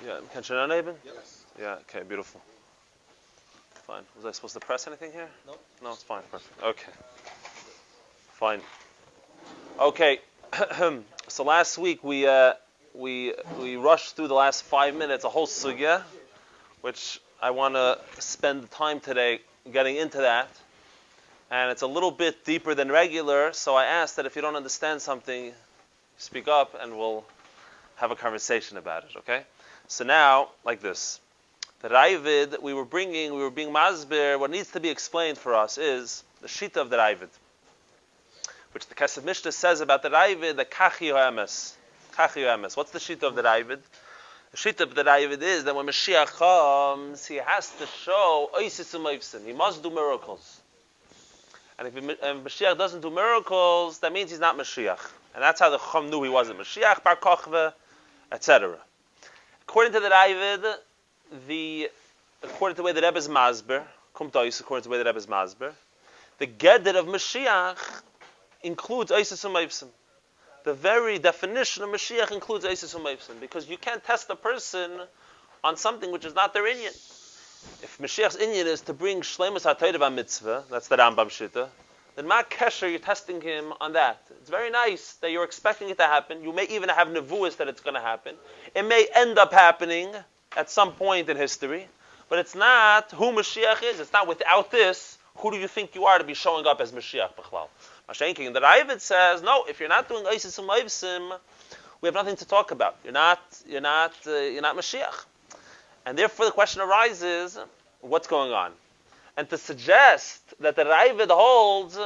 Yeah, can you enable? Yes. Yeah, okay, beautiful. Fine. Was I supposed to press anything here? No. No, it's fine. Perfect. Okay. Fine. Okay. So last week we rushed through the last 5 minutes, a whole sugya, which I want to spend the time today getting into that. And it's a little bit deeper than regular, so I asked that if you don't understand something, speak up and we'll have a conversation about it, okay? So now, like this. The Ravid we were being masber, what needs to be explained for us is the shita of the Ravid, which the Kesef Mishnah says about the Ravid, the kachi emes. Kachi emes. What's the shita of the Ravid? The shita of the Ravid is that when Moshiach comes, he has to show oisis u'mayvsin. He must do miracles. And if Mashiach doesn't do miracles, that means he's not Mashiach. And that's how the Chacham knew he wasn't Mashiach, Bar Kochva, etc. According to the Ravid, according to the way the Rebbe is masber, according to the way the Rebbe is masber, the Gedder of Mashiach includes Eisus u'mayvsim. The very definition of Mashiach includes Eisus u'mayvsim, because you can't test a person on something which is not their inyan. If Mashiach's inyan is to bring Shleimus HaTorah mitzvah, that's the Rambam Shita, then Ma Kesher, you're testing him on that. It's very nice that you're expecting it to happen. You may even have nevuas that it's going to happen. It may end up happening at some point in history, but it's not who Mashiach is. It's not without this, who do you think you are to be showing up as Mashiach B'chlal? Mashenkin, the Ravid says, no, if you're not doing Eisus u'mayvsim, we have nothing to talk about. You're not Mashiach. And therefore the question arises, what's going on? And to suggest that the Ravid holds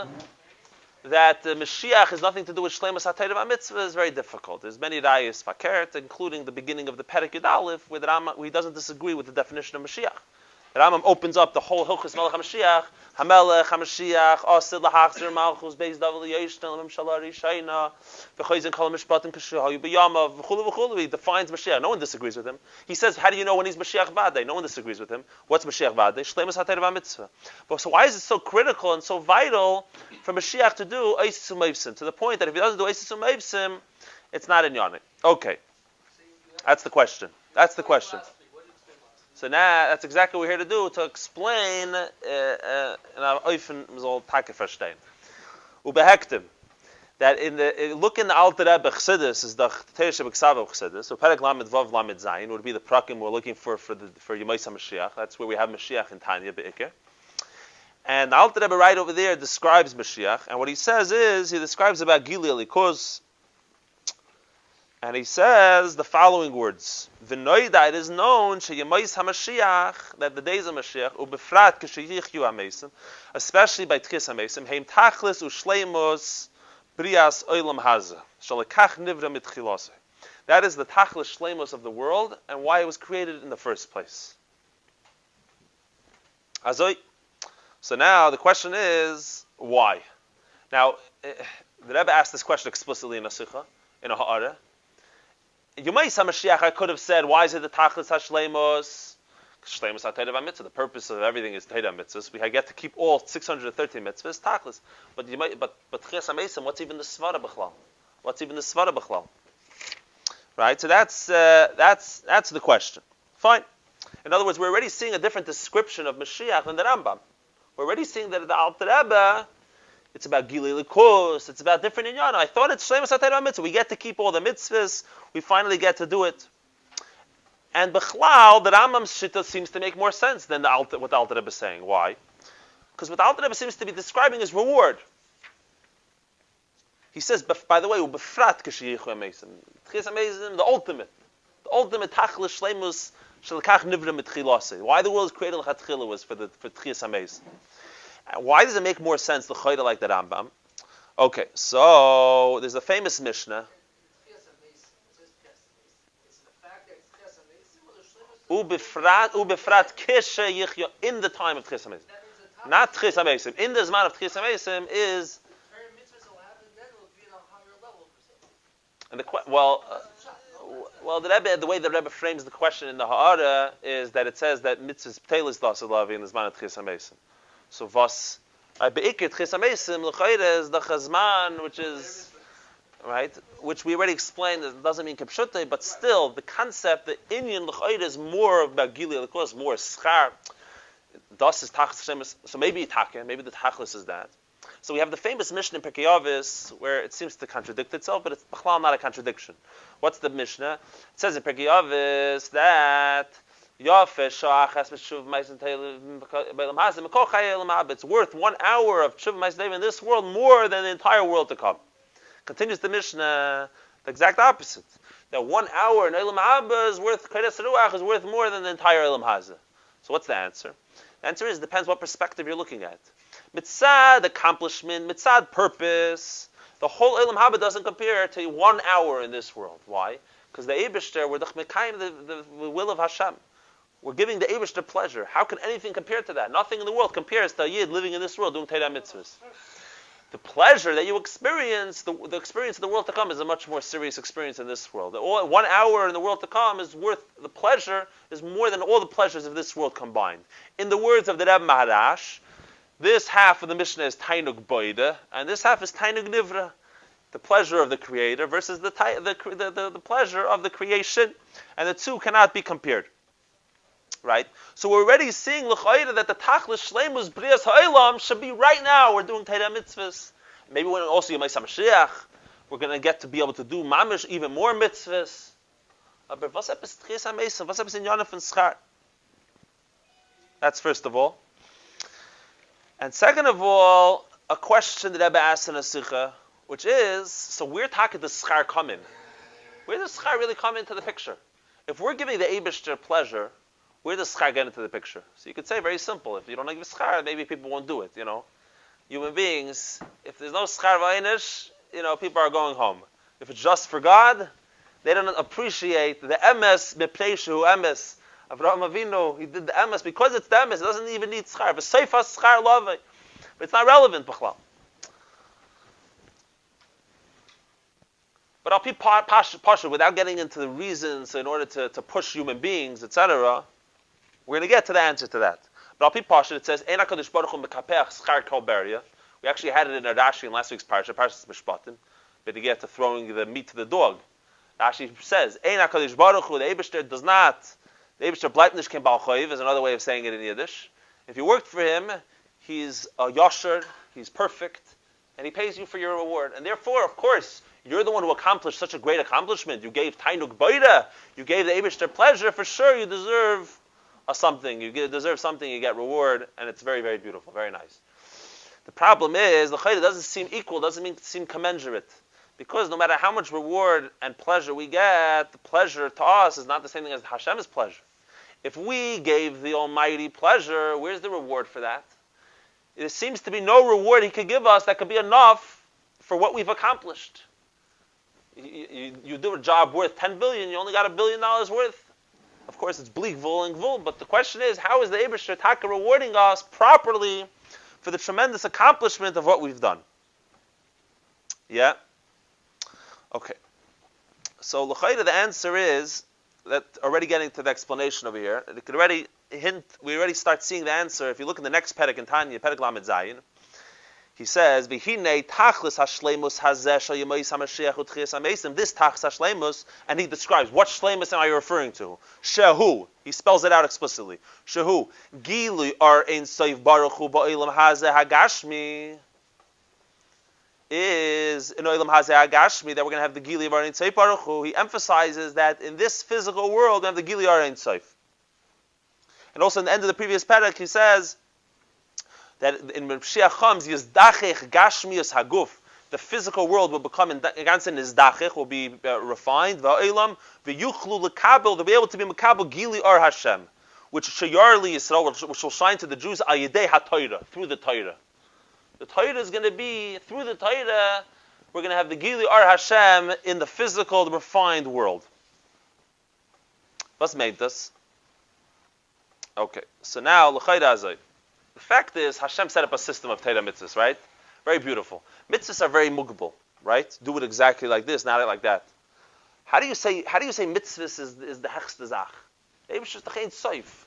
that the Mashiach has nothing to do with Shleimus HaTorah mitzvah is very difficult. There's many rayos fakert, including the beginning of the Perek Yud Aleph, where the Rambam, he doesn't disagree with the definition of Mashiach. The Rambam opens up the whole Hilchos Melech HaMashiach, HaMelech HaMashiach, Asid L'Hachzir Malchus, Beis David L'Yoshtel, Mimshala Rishayna, V'choyzin Kol HaMishpatim K'shahayu B'yamav, V'chulu V'chulu. He defines Mashiach. No one disagrees with him. He says, how do you know when he's Mashiach Vadei? No one disagrees with him. What's Mashiach Vadei? Shleimus HaTorah mitzvah. But so why is it so critical and so vital for Mashiach to do Eisus u'mayvsim, to the point that if he doesn't do Eisus u'mayvsim, it's not in Yonah? Okay. That's the question. So now, that's exactly what we're here to do, to explain, in our Eufen Mizol Take verstehen. Ubehektim, that look in the Alter Rebbe Chassidus, is the Teresh B'Ksav of Chassidus, so Perek Lamed Vav Lamed Zayin, would be the prakim we're looking for Yemais HaMashiach. That's where we have Mashiach in Tanya, Be'ikr. And the Alter Rebbe right over there describes Mashiach, and what he says is, he describes about Gilui Elikuz, and he says the following words: V'noida, it is known sheyemais HaMashiach, that the days of Mashiach, ubefrat k'sheyichyu HaMesim, especially by Tchis HaMesim, heim tachlis u'shleimus brias oilam haza, shalekach nivra mitchilose. That is the tachlis shleimus of the world, and why it was created in the first place. Azoi. So now the question is, why? Now, the Rebbe asked this question explicitly in a Sikha, in a Ha'ara. Yemais HaMashiach, I could have said, why is it the Tachlis HaShleimus? Shleimus HaTorah mitzvah. The purpose of everything is Torah mitzvahs. We get to keep all 613 mitzvahs, Tachlis. But Tchias HaMesim, what's even the Svara B'chlal? Right? So that's the question. Fine. In other words, we're already seeing a different description of Mashiach than the Rambam. We're already seeing that the Alter Rebbe, it's about Gilui Elikuz, it's about different inyan. I thought it's Shleimus HaTorah mitzvah. We get to keep all the mitzvahs. We finally get to do it. And B'chlal, the Rambam's shita seems to make more sense than what the Alter Rebbe is saying. Why? Because what the Alter Rebbe seems to be describing is reward. He says, by the way, Ubefrat k'sheyichu HaMesim. Tchias HaMesim, the ultimate Tachlis Shleimus Shalekach Nivra Mitchilase. Why the world is created l'chatchila was for Tchias HaMesim. Why does it make more sense, the Chayda, like the Rambam? Okay, so there's a famous Mishnah. Ubefrat kishe yichya, in the time of Tchias HaMesim. Not Tchias HaMesim. In the Zman of Tchias HaMesim is... And the way the Rebbe frames the question in the Ha'ara is that it says that mitzvahs p'telis dasalavi in the Zman of Tchias HaMesim. So was be'ikir Tchias HaMesim l'chayre is the chazman, which is right? Which we already explained, it doesn't mean kipshute, but still, the concept, the inyan l'chayda is more about gili, of course, more schar. Das is tachlis, so maybe maybe the tachlis is that. So we have the famous Mishnah in Pirkei Avos, where it seems to contradict itself, but it's not a contradiction. What's the Mishnah? It says in Pirkei Avos that it's worth 1 hour of tshuva ma'asen in this world more than the entire world to come. Continues the Mishnah, the exact opposite. That 1 hour in Eilam Haba is worth Kodesh Ruach is worth more than the entire Eilam Hazeh. So what's the answer? The answer is, it depends what perspective you're looking at. Mitzad accomplishment, mitzad purpose, the whole Eilam Haba doesn't compare to 1 hour in this world. Why? Because the Eibishter, we're the will of Hashem. We're giving the Eibishter pleasure. How can anything compare to that? Nothing in the world compares to a Yid living in this world doing Torah mitzvahs. The pleasure that you experience, the experience of the world to come is a much more serious experience in this world. 1 hour in the world to come is worth, the pleasure is more than all the pleasures of this world combined. In the words of the Rebbe Maharash, this half of the Mishnah is Tainug Boida, and this half is Tainug Nivra, the pleasure of the Creator versus the pleasure of the creation, and the two cannot be compared. Right? So we're already seeing l'chayda that the tachlis shleimus brias ha'olam should be right now. We're doing Torah mitzvahs. Maybe when also Yemei Moshiach, we're going to get to be able to do mamish even more mitzvahs. Aber was ist Tchias HaMesim? Was ist in Yonah von Schar? That's first of all. And second of all, a question that Rebbe asked in a sikha, which is, so where did the schar come in? Where does schar really come into the picture? If we're giving the Eibishter pleasure, where does schar get into the picture? So you could say very simple. If you don't give schar, maybe people won't do it. Human beings, if there's no schar v'einish, people are going home. If it's just for God, they don't appreciate the emes b'pleishu emes. Avraham Avinu, he did the emes because it's the emes. It doesn't even need schar. V'seifas schar lavei, but it's not relevant b'chlal. But I'll be pasha without getting into the reasons in order to push human beings, etc. We're going to get to the answer to that. But I'll be pasha. It says, "Ein HaKadosh Baruch Hu mekapeach schar kol beria." We actually had it in Rashi in last week's parsha, Parshas Mishpatim, but to get to throwing the meat to the dog. Rashi says, "Ein HaKadosh Baruch Hu." The Eibishter does not. The Eibishter bleibt nicht kein Baal Choiv is another way of saying it in Yiddish. If you worked for him, he's a yosher, he's perfect, and he pays you for your reward. And therefore, of course, you're the one who accomplished such a great accomplishment. You gave Tainuk Boida, you gave the Eibishter pleasure. For sure, you deserve something. You deserve something. You get reward, and it's very, very beautiful, very nice. The problem is the chayda doesn't seem equal, doesn't seem commensurate, because no matter how much reward and pleasure we get, the pleasure to us is not the same thing as Hashem's pleasure. If we gave the Almighty pleasure, where's the reward for that? There seems to be no reward He could give us that could be enough for what we've accomplished. You do a job worth $10 billion, you only got $1 billion worth. Of course, it's bleak, vul, and gvul, but the question is, how is the Eibishter Taka rewarding us properly for the tremendous accomplishment of what we've done? Yeah? Okay. So, l'chayda, the answer is, that already getting to the explanation over here, it could already we already start seeing the answer. If you look in the next Perek in Tanya, Perek Lamed Zayin, he says, "V'hinei tachlis hashleimus hazeh shel Yemei Moshiach u'tchias hamesim." This tachlis hashleimus, and he describes what shleimus am I referring to? Shehu. He spells it out explicitly. Shehu gilu ar ein soif baruch hu ba'olam hazeh hagashmi. Is in olam hazeh hagashmi that we're going to have the gili of ar ein soif baruch hu. He emphasizes that in this physical world we have the gili ar ein soif. And also in the end of the previous parak, he says that in Moshiach comes, yizdachech gashmius haguf, the physical world will become ganzen yizdachech, will be refined, va'olam v'yuchlu lekabel, they'll be able to be mekabel gili ar Hashem, which shayarli Yisrael, which will shine to the Jews ayidei haTorah, through the Torah. The Torah is going to be, through the Torah, we're going to have the gili ar Hashem in the physical, the refined world. What's made this? Okay, so now, l'chayda azay. The fact is, Hashem set up a system of Torah mitzvahs, right? Very beautiful. Mitzvahs are very mugable, right? Do it exactly like this, not like that. How do you say mitzvahs is the hechste zach? The Eibush is the chein soif.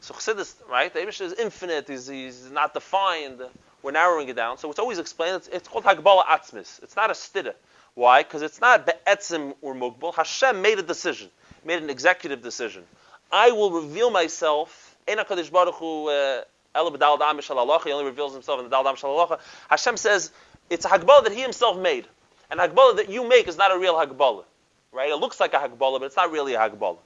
So Chassidus, right? The Eibush is infinite. He's not defined. We're narrowing it down. So it's always explained. It's called Hagbala Atzmis. It's not a stira. Why? Because it's not be'etzim or mugbal. Hashem made a decision, made an executive decision. I will reveal myself. Ein HaKadosh Baruch Hu Ela b'dal da'am shel halacha. He only reveals himself in the dal da'am shel halacha. Hashem says it's a hagbala that he himself made. And hagbala that you make is not a real hagbala. Right? It looks like a hagbala, but it's not really a hagbala.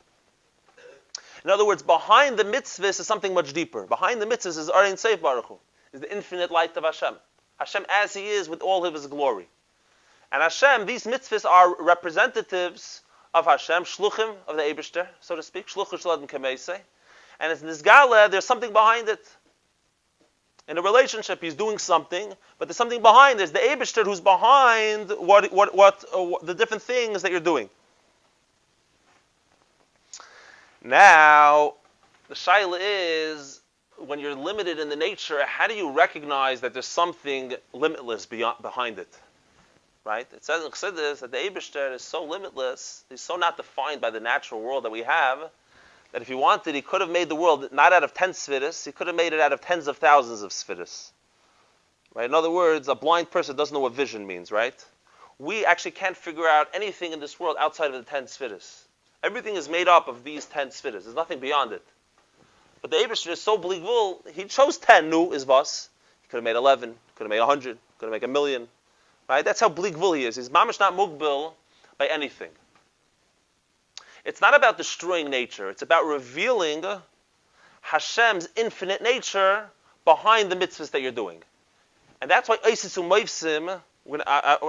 In other words, behind the mitzvahs is something much deeper. Behind the mitzvahs is Arin Seif Baruch Hu, is the infinite light of Hashem. Hashem as He is with all of His glory. And Hashem, these mitzvahs are representatives of Hashem, shluchim of the Eibishter, so to speak, shluchim shaladim kameisei. And it's Nizgala, there's something behind it. In a relationship, he's doing something, but there's something behind. There's the Eibishter who's behind what the different things that you're doing. Now, the shaila is, when you're limited in the nature, how do you recognize that there's something limitless behind it? Right? It says in Chassidus that the Eibishter is so limitless, he's so not defined by the natural world that we have, that if he wanted, he could have made the world not out of 10 spheres, he could have made it out of tens of thousands of spheres. Right? In other words, a blind person doesn't know what vision means, right? We actually can't figure out anything in this world outside of the 10 spheres. Everything is made up of these 10 spheres. There's nothing beyond it. But the Eibishter is so bligvul, he chose 10 nu is vas. He could have made 11, could have made 100, could have made 1,000,000. Right? That's how bligvul he is. He's mamish not mugbil by anything. It's not about destroying nature. It's about revealing Hashem's infinite nature behind the mitzvahs that you're doing. And that's why Isis Umayvsim,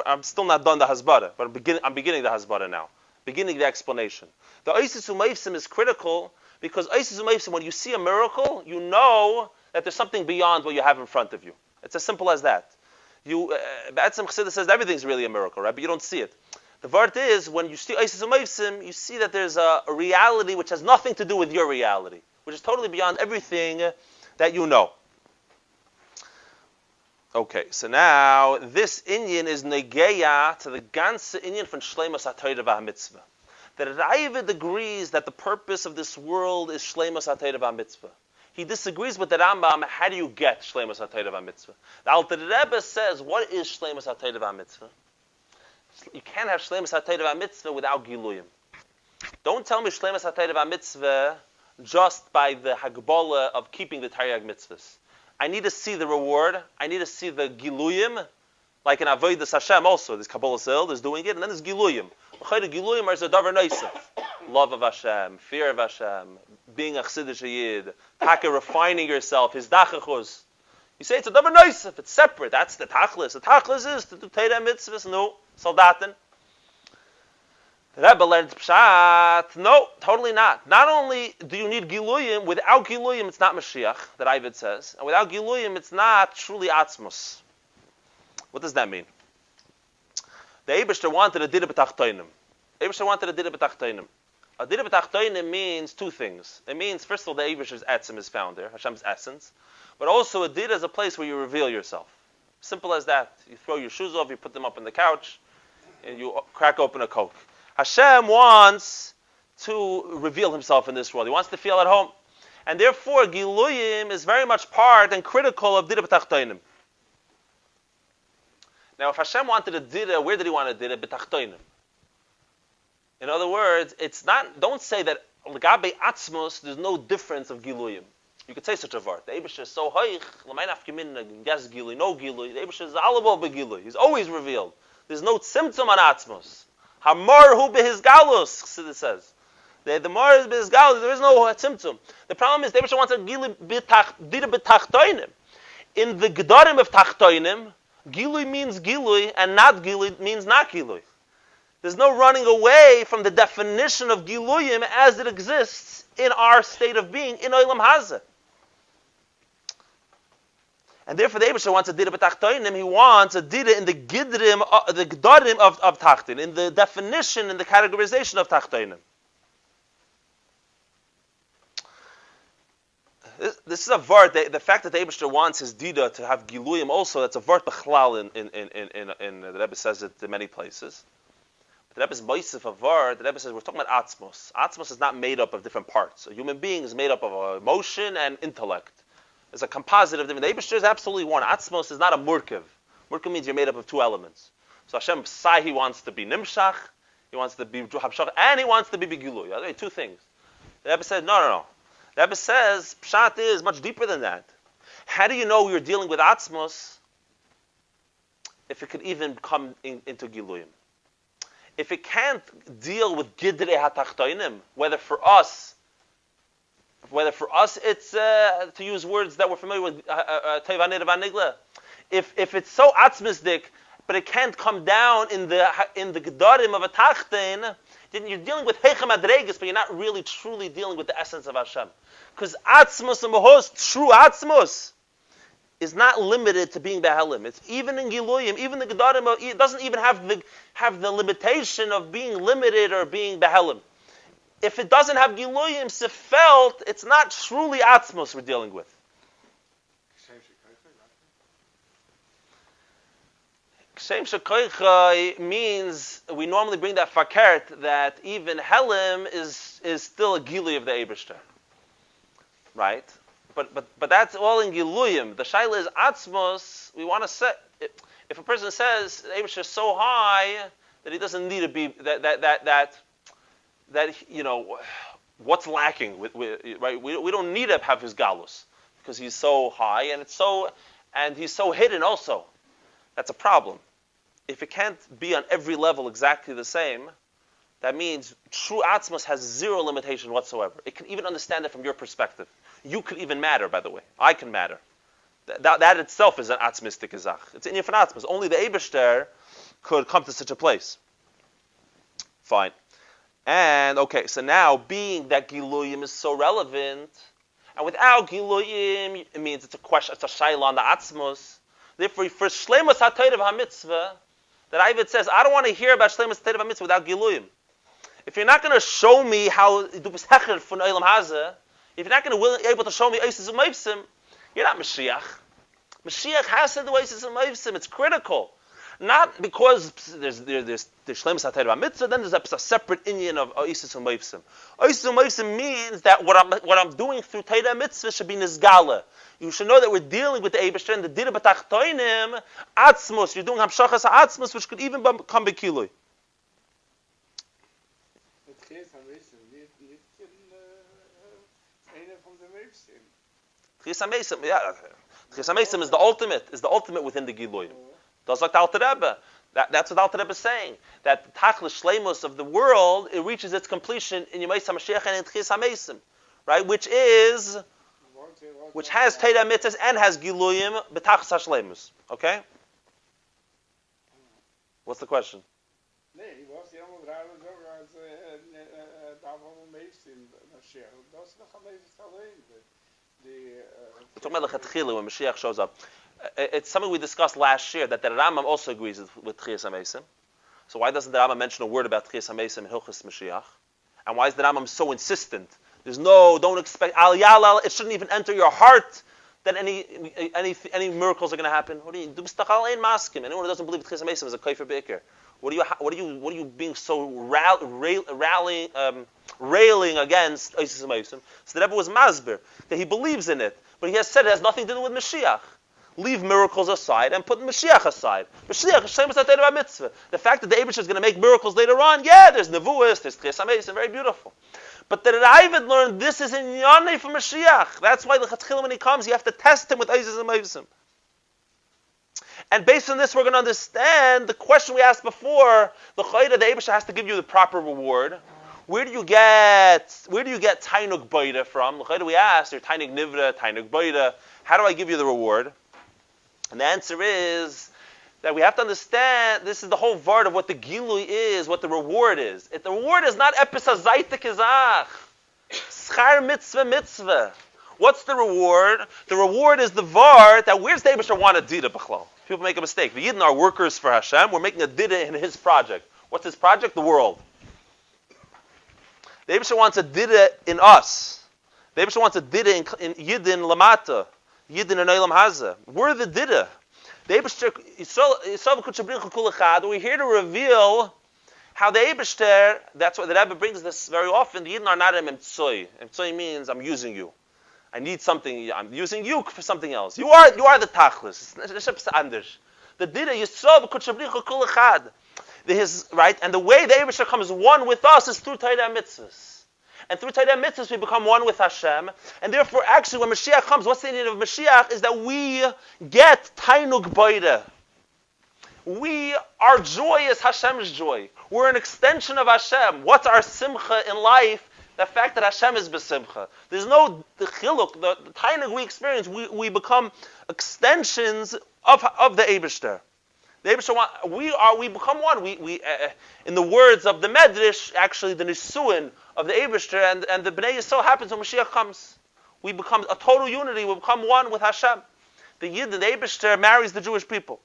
I'm still not done the Hasbara, but I'm beginning the Hasbara now. Beginning the explanation. The Isis Umayvsim is critical because Isis Umayvsim, when you see a miracle, you know that there's something beyond what you have in front of you. It's as simple as that. Ba'atzim Chassidus says everything's really a miracle, right? But you don't see it. The word is, when you see Isis Umayvsim, you see that there's a reality which has nothing to do with your reality, which is totally beyond everything that you know. Okay, so now this inyan is negeya to the ganze inyan from Shleimus HaTorah VaHaMitzvah. That Ravid agrees that the purpose of this world is Shleimus HaTorah VaHaMitzvah. He disagrees with the Rambam. How do you get Shleimus HaTorah VaHaMitzvah? The Alter Rebbe says, what is Shleimus HaTorah VaHaMitzvah? You can't have Shleimus HaTorah VaHaMitzvah without Giluyim. Don't tell me Shleimus HaTorah VaHaMitzvah just by the Hagbala of keeping the Taryag mitzvahs. I need to see the reward. I need to see the Giluyim, like in Avodas Hashem also. There's Kabbalah Sil, there's doing it, and then there's Giluyim. Giluyim is a davar noisef. Love of Hashem, fear of Hashem, being a Chassidish Yid, taka refining yourself, his dachachus. You say it's a davar noisef, it's separate. That's the tachlis. The tachlis is to do Torah mitzvahs, no, soldaten. The Rebbe learned Pshat. No, totally not. Not only do you need Giluyim, without Giluyim it's not Moshiach, that Ivid says. And without Giluyim it's not truly Atzmos. What does that mean? The Eibishter wanted a Dira B'Tachtoinim. Eibishter wanted a Dira B'Tachtoinim. A Dira B'Tachtoinim means two things. It means, first of all, the Eibishter's Etzim is found there, Hashem's essence. But also a Dira is a place where you reveal yourself. Simple as that. You throw your shoes off, you put them up on the couch, and you crack open a Coke. Hashem wants to reveal himself in this world. He wants to feel at home. And therefore, Giluyim is very much part and critical of Dira B'Tachtoinim. Now, if Hashem wanted a Dira, where did he want a Dira? B'Tachtoinim. In other words, it's not, don't say that L'gabe Atzmos, there's no difference of Giluyim. You could say such a word. The Eibishter is so hoich, l'may nafkimin, yes Gilui, no Gilui. The Eibishter is alabo b'Gilui. He's always revealed. There's no tzimtzum on Atzmos. Hamar hu behis galus, Chassidus says. The mar is behis galus, there is no tzimtzum. The problem is, the Eibishter wants a Gilui Dira B'Tachtoinim. In the Gedarim of Tachtoinim, Gilui means Gilui, and not Gilui means not Gilui. There's no running away from the definition of Giluyim as it exists in our state of being, in Olam Hazeh. And therefore the Eibishter wants a Dira B'Tachtoinim, he wants a Dira in the Gidrim, the Gedarim of Tachtin, in the definition, in the categorization of Tachtoinim. This is a vart. The fact that the Eibishter wants his Dira to have Giluyim also, that's a vart b'chlal in the Rebbe says it in many places. But the Rebbe's moisif a vart, the Rebbe says we're talking about Atzmos. Atzmos is not made up of different parts. A human being is made up of emotion and intellect. It's a composite of different. The Eibishter is absolutely one. Atzmos is not a murkiv. Murkiv means you're made up of two elements. So Hashem Sai, he wants to be Nimshach, he wants to be Hamshach, and he wants to be Begilui. Two things. The Rebbe said, no. The Rebbe says, Pshat is much deeper than that. How do you know you're dealing with Atzmos if it could even come into Giluyim? If it can't deal with Gidrei HaTachtoinim, whether for us it's, to use words that we're familiar with, Teiv HaNedav HaNigla, if it's so atzmisdik, but it can't come down in the Gedarim of a Tachtein, then you're dealing with Heichem Adregis, but you're not really truly dealing with the essence of Hashem. Because Atzmos and Mahos, true Atzmos, is not limited to being Behelim. It's even in Giluyim, even the Gedarim, it doesn't even have the limitation of being limited or being Behelim. If it doesn't have Giluyim, Sefelt, it's not truly Atzmos we're dealing with. Kshem Shekoicha means, we normally bring that fakert, that even Helim is still a Gilui of the Eibishter. Right? But that's all in Giluyim. The Shaila is Atzmos. We want to say, if a person says the Eibishter is so high that he doesn't need to be, that what's lacking? Right? We don't need to have his galus because he's so high and he's so hidden also. That's a problem. If it can't be on every level exactly the same, that means true Atzmos has zero limitation whatsoever. It can even understand it from your perspective. You could even matter, by the way. I can matter. That itself is an Atzmistic Izach. It's in Yifan Atzmos. Only the Eibishter could come to such a place. Fine. And, okay, so now, being that Giluyim is so relevant, and without Giluyim, it means it's a question, it's a Shaila on the Atzmos. Therefore, for Shleimus HaTorah HaMitzvah, that Ivid says, I don't want to hear about Shleimus HaTorah HaMitzvah without Giluyim. If you're not going to show me how du bist hecher von Olam Hazeh, if you're not going to be able to show me Oisis and Moivsim, you're not Mashiach. Mashiach has to do Oisis and Moivsim. It's critical. Not because there's Shleimus HaTorah HaMitzvah, then there's a separate inyan of Oisis and Moivsim. Oisis and Moivsim means that what I'm doing through Torah Mitzvah should be Nizgala. You should know that we're dealing with the Eibishter and the Dira B'Tachtoinim, Atzmos. You're doing Hamshachas HaAtzmos, which could even become Bekilui. Chis HaMesim, yeah. Chis HaMesim is the ultimate within the Gilui. Just like the Alter Rebbe. That's what the Alter Rebbe is saying. That the Tachlis Shleimus of the world, it reaches its completion in Yemais HaMashiach and in Chis HaMesim. Right? Which has Torah Mitzvahs and has Giluyim B'Tachlis HaShleimus. Okay? What's the question? We're talking about the Chetchila when Mashiach shows up. It's something we discussed last year, that the Rambam also agrees with Tchias HaMesim. So why doesn't the Rambam mention a word about Tchias HaMesim in Hilchos Mashiach? And why is the Rambam so insistent? Don't expect, Al Yalal, it shouldn't even enter your heart that any miracles are going to happen. What do you do? Anyone who doesn't believe Tchias HaMesim is a Kaifer Be'ikr. What are you being so railing against Isis HaMesim? So the Rebbe was masber that he believes in it, but he has said it has nothing to do with Mashiach. Leave miracles aside and put Mashiach aside. Mashiach is Shleimus HaTorah HaMitzvah. The fact that the Eibishter is going to make miracles later on, there's Nevuas, there's Tchias HaMesim, very beautiful. But the Ravid learned this is in Yonei for Mashiach. That's why the Chatchila, when he comes, you have to test him with Isis HaMesim. And based on this, we're going to understand the question we asked before. The Eibishter has to give you the proper reward. Where do you get Tainug Baida from? We asked, or Tainug Nivra, Tainug Baida. How do I give you the reward? And the answer is that we have to understand, this is the whole vart of what the Gilui is, what the reward is. The reward is not Epis HaZayta Kizach. Schar Mitzvah. What's the reward? The reward is the vart that where's the Eibishter want a dida b'chlal? People make a mistake. The Yidden are workers for Hashem. We're making a dida in his project. What's his project? The world. The Eibishter wants a dida in us. The Eibishter wants a dida in Yidden Lamata. Yidden in Olam Hazeh. We're the dida. The Eibishter, we're here to reveal how the Eibishter, that's why the Rebbe brings this very often, the Yidden are not a Emtsoi. Emtsoi means I'm using you. I need something, I'm using you for something else. You are the Tachlis. The Dida Yisov Kutshabricha Kul Echad. Right? And the way the Eibusher comes one with us is through Torah mitzvahs. And through Torah mitzvahs we become one with Hashem. And therefore, actually, when Mashiach comes, what's the need of Mashiach is that we get Tainug Boida. Our joy is Hashem's joy. We're an extension of Hashem. What's our simcha in life? The fact that Hashem is besimcha. There's no the chiluk, the tainug we experience. We become extensions of the Eibishter. The Eibishter we become one. We in the words of the Medrash, actually the Nisuin of the Eibishter and the Bnei Yisrael happens when Mashiach comes. We become a total unity. We become one with Hashem. The Yid, the Eibishter, marries the Jewish people.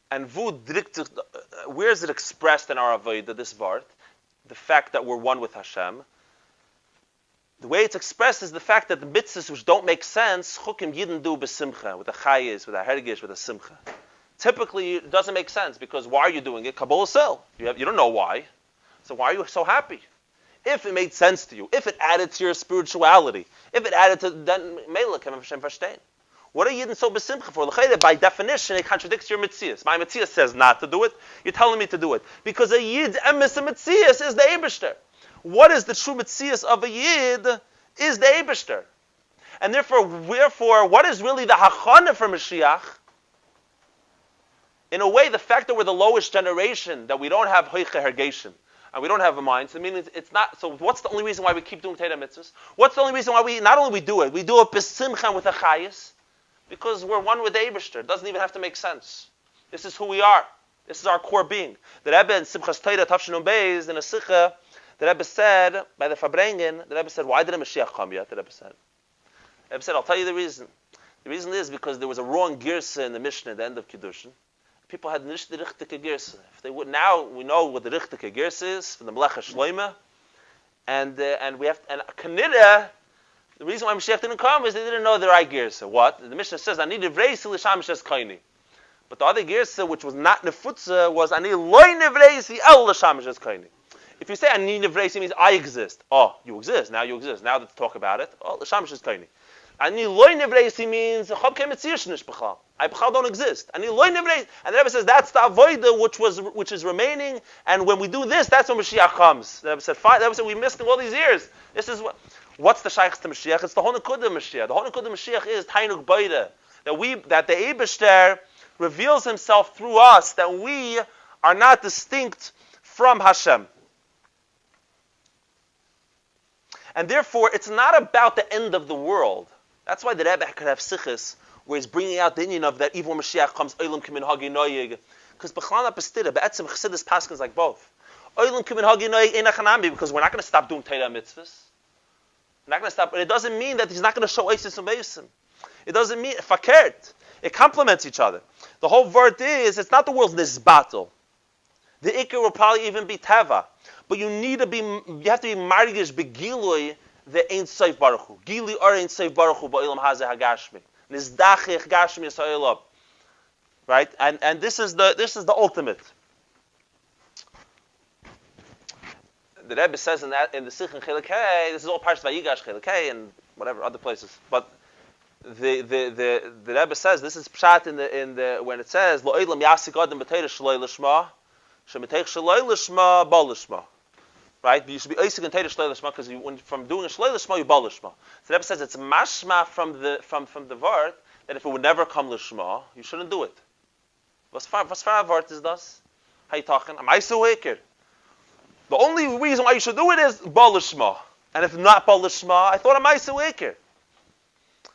And where is it expressed in our Avodah, this Vart? The fact that we're one with Hashem. The way it's expressed is the fact that the mitzvahs which don't make sense, chukim yidden do besimcha, with a chayis, with a hergish, with a simcha. Typically, it doesn't make sense, because why are you doing it? Kabbalah sel. You don't know why. So why are you so happy? If it made sense to you, if it added to your spirituality, if it added to, then Melech Hashem verstehen. What are you so besimcha for? By definition, it contradicts your mitzias. My mitzias says not to do it. You're telling me to do it. Because a yid's emes and mitzias is the Eibishter. What is the true mitzias of a yid is the Eibishter. And therefore, what is really the hachana for Mashiach? In a way, the fact that we're the lowest generation, that we don't have hoiche hergeshim, and we don't have a mind, so meaning it's not. So what's the only reason why we keep doing Torah mitzvahs? What's the only reason why we not only do it besimcha with a chayis? Because we're one with the Eibishter. It doesn't even have to make sense. This is who we are. This is our core being. The Rebbe in Simchas Torah Tafshin Beis in a Sikha, the Rebbe said, by the Fabrengen, the Rebbe said, why didn't Mashiach come yet? The Rebbe said, I'll tell you the reason. The reason is because there was a wrong girsa in the Mishnah at the end of Kiddushin. People had nicht the richtige girsa. If they would, now we know what the richtige girsa is from the Melech HaShloimeh, and Kanida. The reason why Mashiach didn't come is they didn't know the right girsa. What? The Mishnah says, "Ani nevreisi l'sham shes kaini." But the other girsa, which was not nefutza, was "Ani loy nevreisi el l'sham shes kaini." If you say "Ani nevreisi" means I exist. Oh, you exist. Now you exist. Now let's talk about it. Oh, l'sham shes kaini. "Ani loy nevreisi" means "Chab kem etziyish nish b'chal." I b'chal don't exist. "Ani loy nevreisi," and the Rebbe says that's the avodah which is remaining. And when we do this, that's when Mashiach comes. The Rebbe said, "Fine." The Rebbe said, "We missed all these years. This is what." What's the shaykhs to Mashiach? It's the Honakud of Mashiach. The Honakud of Mashiach is Tainug Baida. That the Eibishter reveals himself through us, that we are not distinct from Hashem. And therefore, it's not about the end of the world. That's why the Rebbe could have sichis, where he's bringing out the Indian of that even when Mashiach comes, Olam Kimin Hagi Noyig. Because B'chlana Pestira, Be'etzim Chassidus Paskins like both. Olam Kimin Hagi Noyig Einachanami, because we're not going to stop doing Torah mitzvahs. Not going to stop, but it doesn't mean that he's not going to show Isis and Beisim. It doesn't mean fakert. It complements each other. The whole word is, it's not the world's nisbatel. The ikar will probably even be teva, but you have to be marigish begilui the Ein Sof Baruch Hu. Gili or Ein Sof Baruch Hu ba'ilam hazeh hagashmi. Nizdachich gashmi yisraelab. Right, and this is the ultimate. The Rebbe says in the Sikh and Chelik Hey, this is all Parshas Vayigash, Chelik Hey, and whatever other places. But the Rebbe says this is pshat in the when it says Lo Eilam Yasik Adam B'Teirah Shloi Lishma, Shemitech Shloi Lishma Bal Lishma. Right, but you should be Eisik and Teirah Shloi Lishma because from doing a Shloi Lishma you Bal Lishma. So the Rebbe says it's mashma from the Vart that if it would never come Lishma, you shouldn't do it. What's far Vart is this? How you talking? Am I so wicked? The only reason why you should do it is Bal Lishma. And if not Bal Lishma, I thought I might say Iker.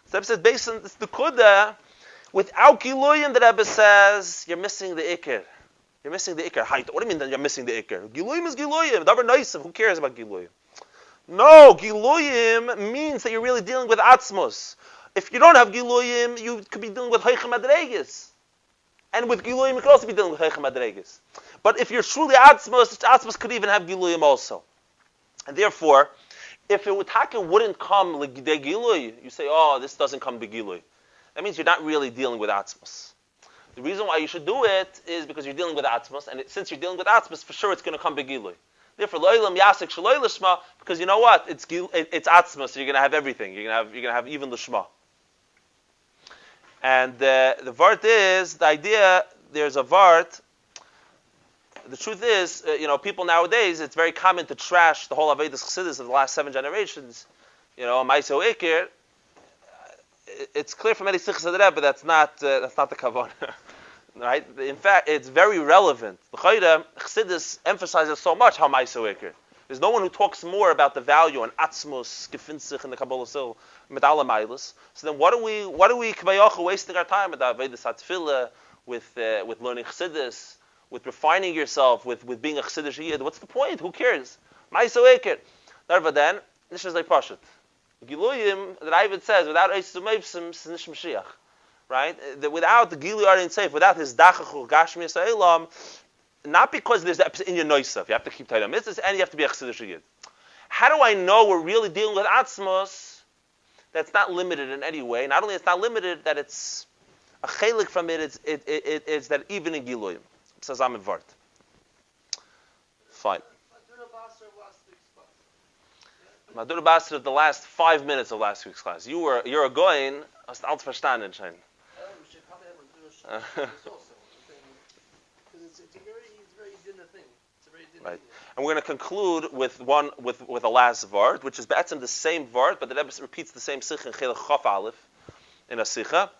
So the Rebbe says, based on this, the Kudah, without Giluyim, the Rebbe says, you're missing the Iker. You're missing the Iker. What do you mean that you're missing the Iker? Giluyim is Giluyim. Davar Noisem. Who cares about Giluyim? No, Giluyim means that you're really dealing with Atzmos. If you don't have Giluyim, you could be dealing with Hoichem Adregis. And with Giluyim, you could also be dealing with Hoichem Adregis. But if you're truly Atzmos could even have Giluyim also. And therefore, if it wouldn't come like the Giluy, you say, oh, this doesn't come to Giluy. That means you're not really dealing with Atzmos. The reason why you should do it is because you're dealing with Atzmos, and since you're dealing with Atzmos, for sure it's going to come to Giluy. Therefore, Lo'ilam Yasik Shaloi Lishma, because you know what? It's Atzmos, so you're going to have everything. You're going to have even Lishma. And the vart is, the idea, there's a vart. The truth is, people nowadays, it's very common to trash the whole Avedis Chassidus of the last 7 generations. Maiso Ikir. It's clear from any Sichas of the Rebbe that's not the kavanah. Right? In fact, it's very relevant. The Chassidus emphasizes so much how Maiso Ikir. There's no one who talks more about the value and atzmos, gefinzich, and the Kabbalah Sil, medala mailas. So then, what are we kvayocha wasting our time with Avedis Hatfilah, with learning Chassidus, with refining yourself, with being a Chassidish Yid? What's the point? Who cares? Ma'aso Eker. Therefore, then, this is like Pashat. Giluyim, the Ravid says, without Eisus Meivsim, it's Nish Moshiach. Right? That without the Giluy Arin Seif, without his Dachach Gashmi Yisraelam, not because there's in your Noisaf, you have to keep tight on mitzvahs, and you have to be a Chassidish Yid. How do I know we're really dealing with Atzmos that's not limited in any way? Not only it's not limited, that it's a chelik from it, it's that even in Giluyim. Says I'm in Vart. Fine. Madura Basra, the last 5 minutes of last week's class. You're a goin, hast alt verstanden, schein. Right. And we're going to conclude with a last vart, which is be'etzem the same vart, but the Rebbe repeats the same sikh in Chelach Chaf Aleph in a sikha.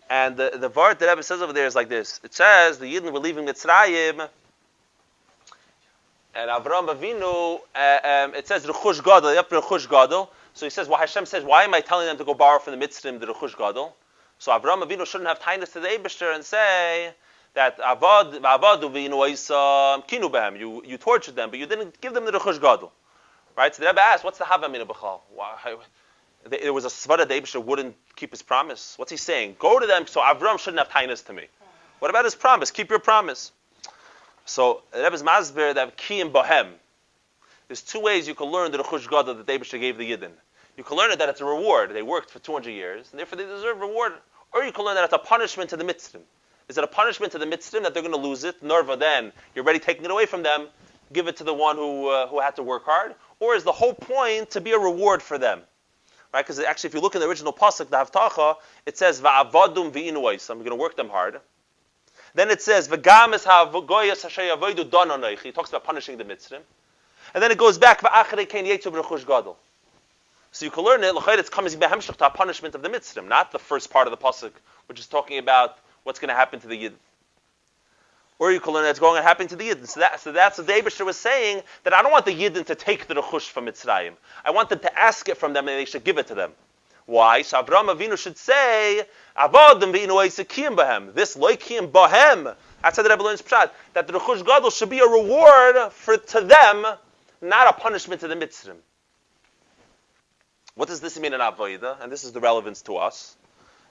And the vart that Rebbe says over there is like this. It says the Yidden were leaving Mitzrayim, and Avram Avinu. It says Rechush Gadol. Yep, Rechush Gadol. So he says, Hashem says, why am I telling them to go borrow from the Mitzrim the Rechush Gadol? So Avram Avinu shouldn't have tinus to the Eibishter and say that you tortured them, but you didn't give them the Rechush Gadol. Right? So the Rebbe asked, what's the Havamina B'chal? Why? There was a svara the Eibishter wouldn't keep his promise. What's he saying? Go to them, so Avram shouldn't have tinus to me. What about his promise? Keep your promise. So the Rebbe's masber that kiyim bohem. There's 2 ways you can learn the Rechush Gadol that the Eibishter gave the Yidden. You can learn it that it's a reward. They worked for 200 years, and therefore they deserve reward. Or you can learn that it's a punishment to the Mitzrim. Is it a punishment to the Mitzrim that they're going to lose it? Nerva, then you're already taking it away from them. Give it to the one who had to work hard. Or is the whole point to be a reward for them? Right? Because actually, if you look in the original pasuk, the Haftacha, it says va'avadum v'inuos. I'm going to work them hard. Then it says v'gamis ha'avogoyas ha'sheyavodu dononaychi. It talks about punishing the Mitzrim. And then it goes back va'achrei kein yetzu b'rechush gadol. So you can learn it. L'chayr, it's coming behemshach to a punishment of the Mitzrim, not the first part of the pasuk, which is talking about what's going to happen to the Yid. Or you can learn that it's going to happen to the Yidden. So that's what the Eibishter was saying, that I don't want the Yidden to take the Rechush from Mitzrayim. I want them to ask it from them and they should give it to them. Why? So Avraham Avinu should say, Avodim v'inu eisakiyim bahem. This loikiyim bahem. That's how the Rebbe learns Pshat. That the Rechush Gadol should be a reward to them, not a punishment to the Mitzrim. What does this mean in Avodah? And this is the relevance to us.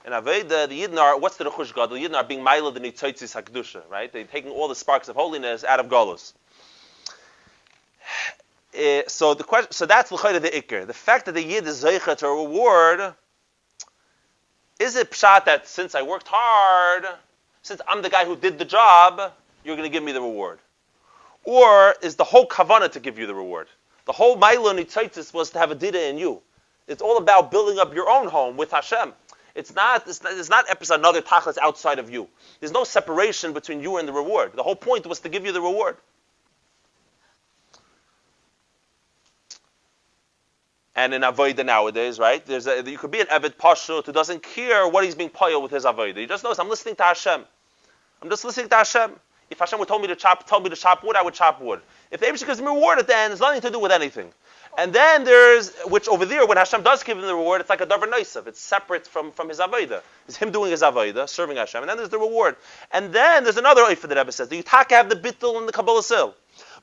In Aveda, the Yidden are, what's the Rechush Gadol? The Yidden are being Maila the Nitzotzis HaKdusha, right? They're taking all the sparks of holiness out of Golus. So that's l'chayda the Iker. The fact that the Yid is Zeicha to a reward, is it Pshat that since I worked hard, since I'm the guy who did the job, you're going to give me the reward? Or is the whole Kavanah to give you the reward? The whole Maila Nitzotzis was to have a Dida in you. It's all about building up your own home with Hashem. It's not episode another tachlis outside of you. There's no separation between you and the reward. The whole point was to give you the reward. And in Avodah nowadays, right? You could be an Eved Pashut who doesn't care what he's being payal with his Avodah. He just knows, I'm listening to Hashem. I'm just listening to Hashem. If Hashem would tell me to chop wood, I would chop wood. If the Eibishter gives me a reward at the end, it's nothing to do with anything. And then which over there, when Hashem does give him the reward, it's like a davar noisav. It's separate from his avodah. It's him doing his avodah, serving Hashem, and then there's the reward. And then there's another oifa that Rebbe says. The Yutaka have the bittul and the Kabbalah Sil.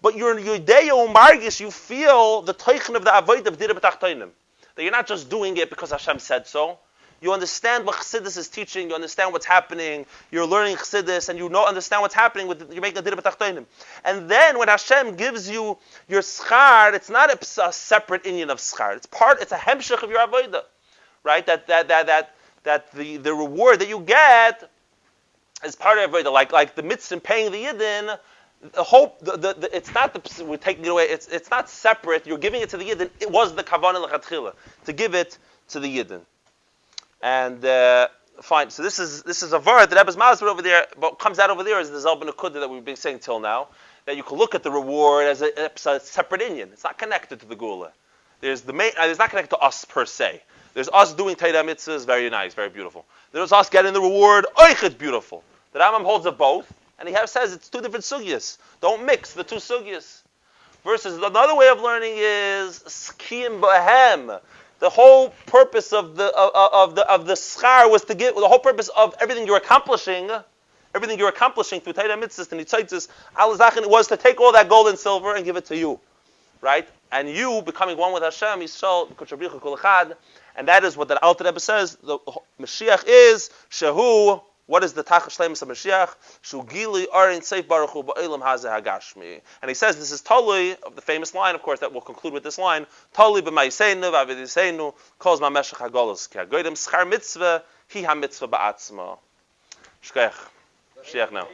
But you're Yudeya Umargish, you feel the teichen of the avodah of Dira B'tachtainim. That you're not just doing it because Hashem said so. You understand what Chassidus is teaching, you understand what's happening, you're learning Chassidus, and you understand what's happening, you're making a Dira B'tachtainim. And then when Hashem gives you your schar, it's not a separate inyan of schar. It's a hemshech of your avodah. Right? That the reward that you get is part of avodah. Like the mitzvah paying the yidden, it's not we're taking it away, it's not separate, you're giving it to the yidden. It was the kavanah l'chatchila, to give it to the yidden. And Fine. So this is a word that Rebbe's Masber over there, but comes out over there is the Zalban Akudah that we've been saying till now. That you can look at the reward as a separate Inyan. It's not connected to the Gula. There's not connected to us per se. There's us doing Torah mitzvahs, very nice, very beautiful. There's us getting the reward, oichet, beautiful. The Rambam holds of both, and he says it's two different sugyas. Don't mix the two sugyas. Versus another way of learning is skiyim bahem. The whole purpose of the schar was to give. The whole purpose of everything you're accomplishing through Torah mitzvahs and Yitzaitis, al zachin, was to take all that gold and silver and give it to you, right? And you becoming one with Hashem, Yisrael, Kuchabrichu Kol Echad, and that is what the Alter Rebbe says. The Moshiach is shehu. What is the Tachas Shleimus of Moshiach? Shu Gili Arin Seif Baruch Hu Ba'Elam Hazeh Hagashmi. And he says this is Tolui, of the famous line, of course, that will conclude with this line. Tolui b'Ma'isenu v'Avidiseinu Kol Zman Meshach Hagolos Ki Hagoyim Schar Mitzvah Hi HaMitzvah Ba'atzma. Shkech. Mashiach now.